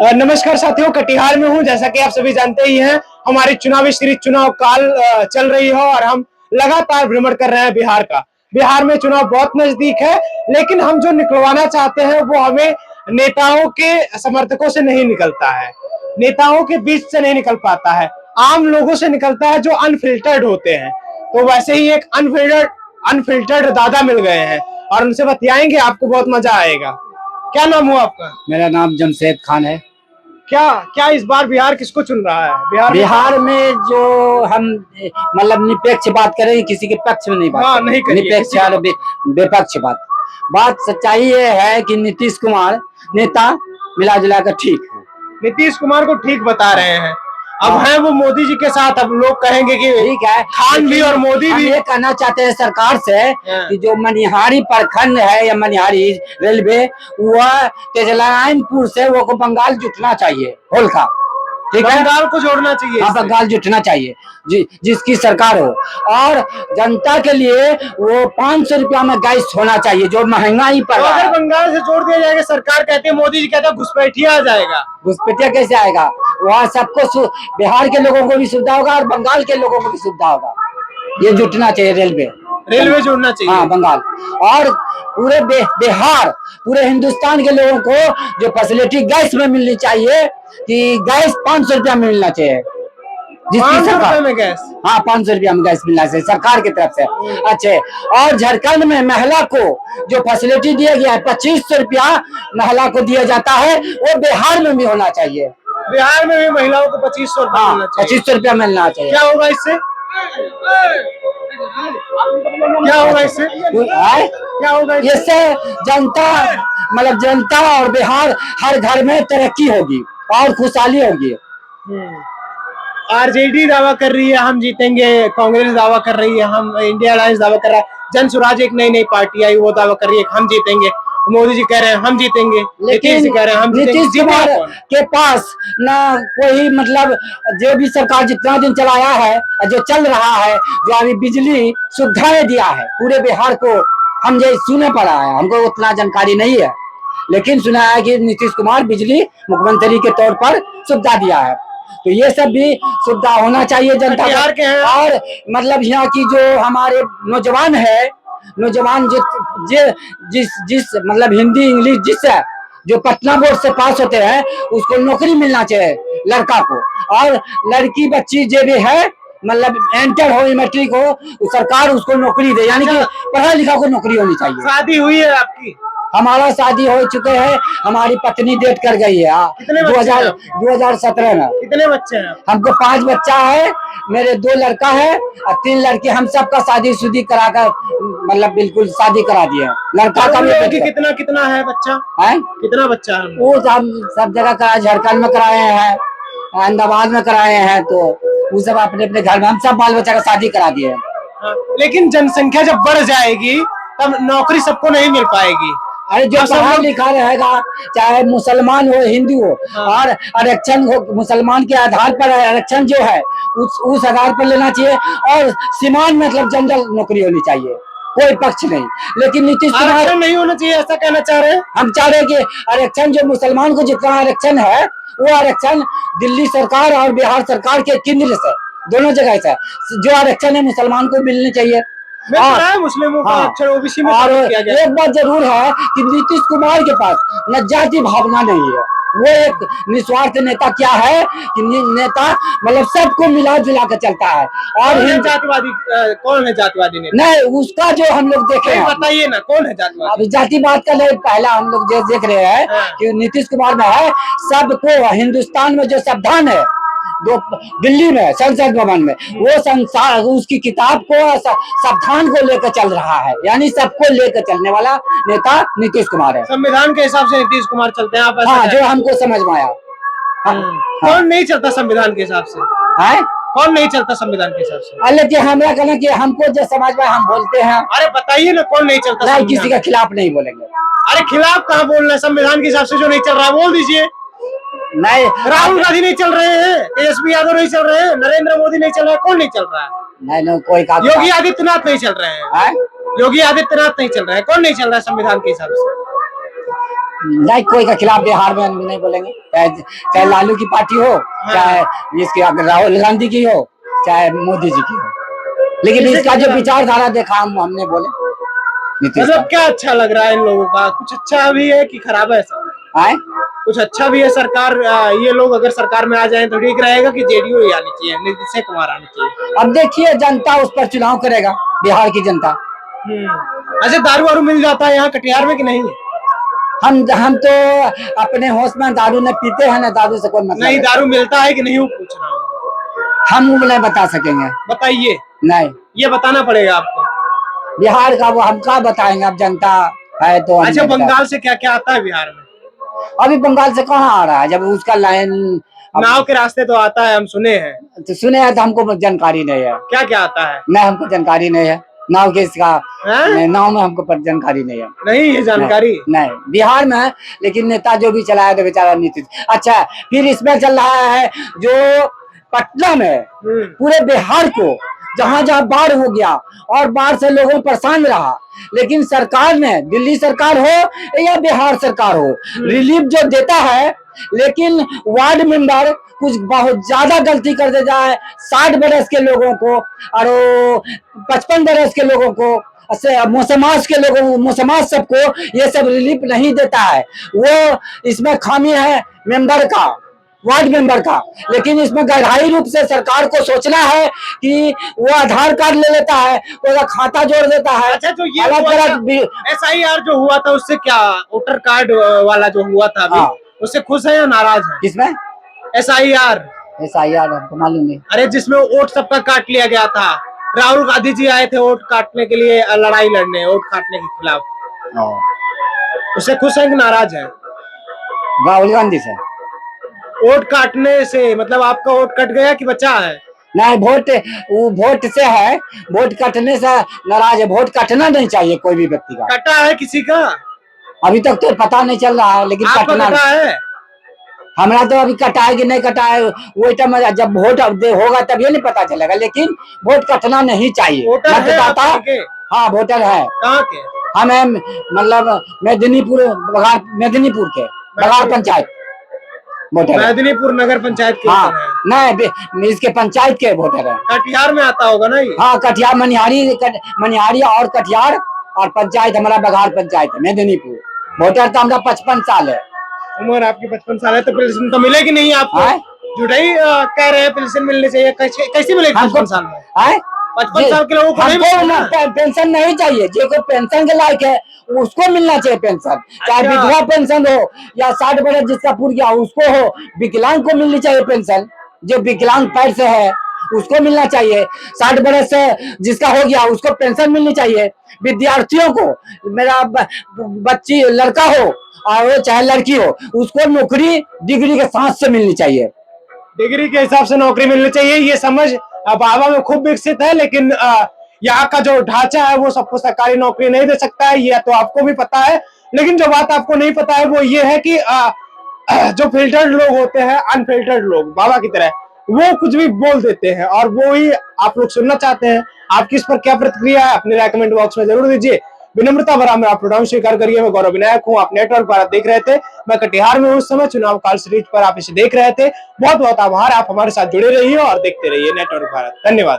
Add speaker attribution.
Speaker 1: नमस्कार साथियों, कटिहार में हूं। जैसा कि आप सभी जानते ही हैं, हमारी चुनावी श्री चुनाव काल चल रही है और हम लगातार भ्रमण कर रहे हैं बिहार का। बिहार में चुनाव बहुत नजदीक है, लेकिन हम जो निकलवाना चाहते हैं वो हमें नेताओं के समर्थकों से नहीं निकलता है, नेताओं के बीच से नहीं निकल पाता है, आम लोगों से निकलता है जो अनफिल्टर्ड होते हैं। तो वैसे ही एक अनफिल्टर्ड दादा मिल गए हैं और उनसे बतियाएंगे, आपको बहुत मजा आएगा। क्या नाम हुआ आपका?
Speaker 2: मेरा नाम जमशेद खान है।
Speaker 1: क्या क्या इस बार बिहार किसको चुन रहा है?
Speaker 2: बिहार में जो हम मतलब निरपेक्ष बात करें, किसी के पक्ष में नहीं बात
Speaker 1: नहीं
Speaker 2: निरपेक्ष और विपक्ष बात सच्चाई ये है कि नीतीश कुमार नेता मिला जुला कर ठीक है।
Speaker 1: नीतीश कुमार को ठीक बता रहे हैं। अब हैं वो मोदी जी के साथ। अब लोग कहेंगे कि
Speaker 2: ठीक है,
Speaker 1: खान भी और मोदी भी।
Speaker 2: ये कहना चाहते हैं सरकार से कि जो मनिहारी प्रखंड है या मनिहारी रेलवे, वह तेजलाइनपुर से वो को बंगाल जुटना चाहिए, होलका। ठीक है,
Speaker 1: बंगाल को जोड़ना चाहिए।
Speaker 2: हाँ, बंगाल जुटना चाहिए जिसकी सरकार हो। और जनता के लिए वो 500 रुपया में गैस होना चाहिए, जो महंगाई पर।
Speaker 1: अगर बंगाल से जोड़ दिया जाएगा, सरकार कहती है, मोदी जी कहते हैं घुसपैठिया आ जाएगा।
Speaker 2: घुसपैठिया कैसे आएगा? वहाँ सबको, बिहार के लोगों को भी सुविधा होगा और बंगाल के लोगों को भी सुविधा होगा। ये जुटना चाहिए, रेलवे
Speaker 1: जोड़ना चाहिए।
Speaker 2: हाँ, बंगाल और पूरे बिहार, पूरे हिंदुस्तान के लोगों को जो फैसिलिटी गैस में मिलनी चाहिए, कि गैस 500 रुपया में मिलना चाहिए। जिसकी सरकार
Speaker 1: में गैस,
Speaker 2: हाँ, 500 रुपया में गैस मिलना चाहिए सरकार की तरफ से। अच्छा, और झारखंड में महिला को जो फैसिलिटी दिया गया है, 2500 रुपया महिला को दिया जाता है, वो बिहार में भी होना चाहिए।
Speaker 1: बिहार में भी महिलाओं को 2500 रुपया मिलना चाहिए।
Speaker 2: 2500 रुपया मिलना चाहिए।
Speaker 1: क्या होगा इससे? क्या होगा इससे? क्या होगा
Speaker 2: इससे? जनता मतलब जनता और बिहार हर घर में तरक्की होगी और खुशहाली होगी।
Speaker 1: आरजेडी दावा कर रही है हम जीतेंगे, कांग्रेस दावा कर रही है हम, इंडिया अलायंस दावा कर रहा है, जन स्वराज एक नई पार्टी आई वो दावा कर रही है हम जीतेंगे, मोदी जी कह रहे हैं हम जीतेंगे,
Speaker 2: लेकिन
Speaker 1: कह रहे हैं हम जीतेंगे।
Speaker 2: नीतीश कुमार के पास ना कोई मतलब, जो भी सरकार जितना दिन चलाया है, जो चल रहा है, जो अभी बिजली सुविधाएं दिया है पूरे बिहार को, हम ये सुने पड़ा है, हमको उतना जानकारी नहीं है, लेकिन सुना है कि नीतीश कुमार बिजली मुख्यमंत्री के तौर पर सुविधा दिया है। तो ये सब भी सुविधा होना चाहिए जनता के। और मतलब यहाँ की जो हमारे नौजवान है, नौजवान जिस मतलब हिंदी इंग्लिश जिससे जो पटना बोर्ड से पास होते हैं, उसको नौकरी मिलना चाहिए लड़का को। और लड़की बच्ची जो भी है, मतलब एंटर हो मैट्रिक हो, सरकार उसको नौकरी दे, यानी कि पढ़ा लिखा को नौकरी होनी चाहिए।
Speaker 1: शादी हुई है आपकी?
Speaker 2: हमारा शादी हो चुके हैं, हमारी पत्नी डेट कर गई है 2017 में।
Speaker 1: कितने बच्चे हैं?
Speaker 2: हमको 5 बच्चा है, मेरे 2 लड़का है और 3 लड़के। हम सबका शादी शुदी कराकर मतलब बिल्कुल शादी करा दिए। लड़का का भी
Speaker 1: कितना है बच्चा है? कितना बच्चा है?
Speaker 2: वो सब जगह कराए, झारखंड में कराए हैं, अहमदाबाद में कराए हैं, तो वो सब अपने अपने घर में हम सब बाल बच्चा का शादी करा दिए।
Speaker 1: लेकिन जनसंख्या जब बढ़ जाएगी तब नौकरी सबको नहीं मिल पाएगी।
Speaker 2: अरे जो पढ़ा लिखा रहेगा, चाहे मुसलमान हो हिंदू हो, और आरक्षण हो, मुसलमान के आधार पर आरक्षण जो है उस आधार पर लेना चाहिए, और समान मतलब जनरल नौकरी होनी चाहिए, कोई पक्ष नहीं। लेकिन नीतीश कुमार
Speaker 1: नहीं होना चाहिए, ऐसा कहना चाह रहे हैं।
Speaker 2: हम चाह रहे हैं कि आरक्षण जो मुसलमान को जितना आरक्षण है, वो आरक्षण दिल्ली सरकार और बिहार सरकार के केंद्र से, दोनों जगह से जो आरक्षण है मुसलमान को मिलनी चाहिए।
Speaker 1: मुस्लिमों का आरक्षण ओबीसी में
Speaker 2: और एक बात जरूर है कि नीतीश कुमार के पास न जाति भावना नहीं है। वो एक निस्वार्थ नेता क्या है कि नेता मतलब सबको मिला जुला कर चलता है। और
Speaker 1: जातिवादी कौन है? जातिवादी नेता
Speaker 2: नहीं, उसका जो हम लोग देखे हैं,
Speaker 1: बताइए ना कौन है जातिवादी?
Speaker 2: अभी जातिवाद का नहीं, पहला हम लोग जो देख रहे हैं कि नीतीश कुमार में है, सबको हिंदुस्तान में जो संविधान है, जो दिल्ली में संसद भवन में, वो संसार उसकी किताब को संविधान को लेकर चल रहा है, यानी सबको लेकर चलने वाला नेता नीतीश कुमार है।
Speaker 1: संविधान के हिसाब से नीतीश कुमार चलते हैं आप?
Speaker 2: हाँ, जो हमको समझ में आया।
Speaker 1: कौन नहीं चलता संविधान के हिसाब से? है कौन नहीं चलता संविधान के हिसाब से?
Speaker 2: लेकिन हमरा कहना कि हमको जो समझ में हम बोलते हैं।
Speaker 1: अरे बताइए ना कौन नहीं चलता?
Speaker 2: नहीं, किसी के खिलाफ नहीं बोलेंगे।
Speaker 1: अरे खिलाफ कहाँ बोलना है? संविधान के हिसाब से जो नहीं चल रहा बोल दीजिए।
Speaker 2: नहीं,
Speaker 1: राहुल गांधी नहीं चल रहे हैं, तेजस्वी यादव नहीं चल रहे हैं, नरेंद्र मोदी नहीं चल रहा है, कौन नहीं चल रहा है?
Speaker 2: नहीं, कोई
Speaker 1: योगी आदित्यनाथ नहीं चल रहे हैं। योगी आदित्यनाथ नहीं चल रहे हैं, कौन नहीं चल रहा है संविधान के हिसाब से?
Speaker 2: नहीं, कोई का खिलाफ बिहार में हम नहीं बोलेंगे, चाहे लालू की पार्टी हो, चाहे इसकी अगर राहुल गांधी की हो, चाहे मोदी जी की हो, लेकिन इसका जो विचारधारा देखा हमने बोले नीतीश
Speaker 1: मतलब
Speaker 2: का।
Speaker 1: क्या अच्छा लग रहा है इन लोगों का? कुछ अच्छा भी है कि खराब है सब?
Speaker 2: आए
Speaker 1: कुछ अच्छा भी है सरकार, ये लोग अगर सरकार में आ जाए तो ठीक रहेगा कि जेडीयू ही आनी चाहिए, नीतीश कुमार आनी चाहिए?
Speaker 2: अब देखिए जनता उस पर चुनाव करेगा, बिहार की जनता।
Speaker 1: अच्छा, दारू वारू मिल जाता है यहाँ कटिहार में कि नहीं?
Speaker 2: हम तो अपने होश में दारू न पीते हैं, ना दारू से कोई मतलब
Speaker 1: नहीं,
Speaker 2: है।
Speaker 1: दारू मिलता है कि नहीं वो पूछ रहा हूँ।
Speaker 2: हम वो नहीं बता सकेंगे,
Speaker 1: बताइए,
Speaker 2: नहीं,
Speaker 1: ये बताना पड़ेगा आपको।
Speaker 2: बिहार का वो हम क्या बताएंगे, अब जनता है तो हम
Speaker 1: अच्छा,
Speaker 2: नहीं बता-
Speaker 1: बंगाल से क्या क्या आता है बिहार में?
Speaker 2: अभी बंगाल से कहाँ आ रहा है, जब उसका लाइन
Speaker 1: नाव के रास्ते तो आता है, हम सुने हैं।
Speaker 2: तो सुने हैं, तो हमको जानकारी नहीं है।
Speaker 1: क्या क्या आता है?
Speaker 2: नहीं, हमको जानकारी नहीं है, नाव के इसका
Speaker 1: हैं?
Speaker 2: नाव में हमको पर जानकारी नहीं है।
Speaker 1: नहीं ये जानकारी?
Speaker 2: नहीं, बिहार में है, लेकिन नेता जो भी चलाया तो बेचारा नीतीश। अच्छा, फिर इसमें चल रहा है जो पटना में पूरे बिहार को जहां जहां बाढ़ हो गया और बाढ़ से लोगों परेशान रहा, लेकिन सरकार ने, दिल्ली सरकार हो या बिहार सरकार हो, रिलीफ जो देता है, लेकिन वार्ड मेंबर कुछ बहुत ज्यादा गलती कर देता है। 60 बरस के लोगों को और 55 बरस के लोगों को, मुसलमान के लोगों को, मुसलमान सबको ये सब रिलीफ नहीं देता है। वो इसमें खामी है मेंबर का, वार्ड मेंबर का। लेकिन इसमें गहराई रूप से सरकार को सोचना है कि वो आधार कार्ड ले लेता है, उसका खाता जोड़ देता है।
Speaker 1: अच्छा, तो ये
Speaker 2: अलग अलग
Speaker 1: SIR जो हुआ था उससे क्या, वोटर कार्ड वाला जो हुआ था अभी, उससे खुश है या नाराज है?
Speaker 2: किसमें
Speaker 1: SIR?
Speaker 2: SIR हमको मालूम नहीं।
Speaker 1: अरे जिसमें वोट सबका काट लिया गया था, राहुल गांधी जी आए थे वोट काटने के लिए, लड़ाई लड़ने वोट काटने के खिलाफ, उससे खुश है कि नाराज है?
Speaker 2: राहुल गांधी से
Speaker 1: वोट काटने से मतलब आपका वोट कट गया कि बचा है?
Speaker 2: नहीं, वो वोट से है, वोट कटने से नाराज है। वोट कटना नहीं चाहिए कोई भी व्यक्ति का।
Speaker 1: कटा है किसी का?
Speaker 2: अभी तक तो पता नहीं चल रहा है, लेकिन
Speaker 1: आपका
Speaker 2: कटना
Speaker 1: कटा है?
Speaker 2: हमारा तो अभी कटा है कि नहीं कटा है, वो टाइम जब वोट होगा तब ये नहीं पता चलेगा, लेकिन वोट कटना नहीं चाहिए।
Speaker 1: वोटर है
Speaker 2: मतदाता,
Speaker 1: आपके?
Speaker 2: हाँ वोटर है।
Speaker 1: कहाँ के?
Speaker 2: हम मतलब मेदिनीपुर के बघार पंचायत वोटर है।
Speaker 1: मेदिनीपुर नगर पंचायत के
Speaker 2: हाँ,
Speaker 1: वोटर है?
Speaker 2: नहीं, इसके पंचायत के वोटर है।
Speaker 1: कटिहार में आता होगा ना ये?
Speaker 2: हाँ, कटिहार, मनिहारी और कटिहार, और पंचायत हमारा बघार पंचायत है, मेदिनीपुर। वोटर तो हमारा 55 साल है।
Speaker 1: उम्र आपकी 55 साल है, तो पेंशन तो मिलेगी नहीं आपको? झूठाई कह रहे हैं, पेंशन मिलनी चाहिए। कैसे मिलेगी 55 साल में? 55 साल के लोगों को नहीं मिलेगा?
Speaker 2: पेंशन नहीं चाहिए, जो को पेंशन के लायक है उसको मिलना चाहिए पेंशन। चाहे विधवा पेंशन हो या 60 बरस जिसका पूर गया उसको हो, विकलांग को मिलनी चाहिए पेंशन। जो विकलांग पैर से है उसको मिलना चाहिए। 60 बरस से जिसका हो गया उसको पेंशन मिलनी चाहिए। विद्यार्थियों को, मेरा बच्ची लड़का हो और वो चाहे लड़की हो, उसको नौकरी डिग्री के साथ से मिलनी चाहिए।
Speaker 1: डिग्री के हिसाब से नौकरी मिलनी चाहिए, ये समझ बाबा में खूब विकसित है। लेकिन यहाँ का जो ढांचा है वो सबको सरकारी नौकरी नहीं दे सकता है, ये तो आपको भी पता है। लेकिन जो बात आपको नहीं पता है वो ये है कि जो फिल्टर्ड लोग होते हैं, अनफिल्टर्ड लोग बाबा की तरह, वो कुछ भी बोल देते हैं और वो ही आप लोग सुनना चाहते हैं। आपकी इस पर क्या प्रतिक्रिया है, अपने कमेंट बॉक्स में जरूर दीजिए। विनम्रता भरा मैं आप प्रोग्राम स्वीकार करिए। मैं गौरव विनायक हूँ, आप नेटवर्क पर देख रहे थे। मैं कटिहार में उस समय चुनाव काल सीरीज पर आप इसे देख रहे थे। बहुत बहुत आभार, आप हमारे साथ जुड़े रहिए और देखते रहिए नेटवर्क भारत। धन्यवाद।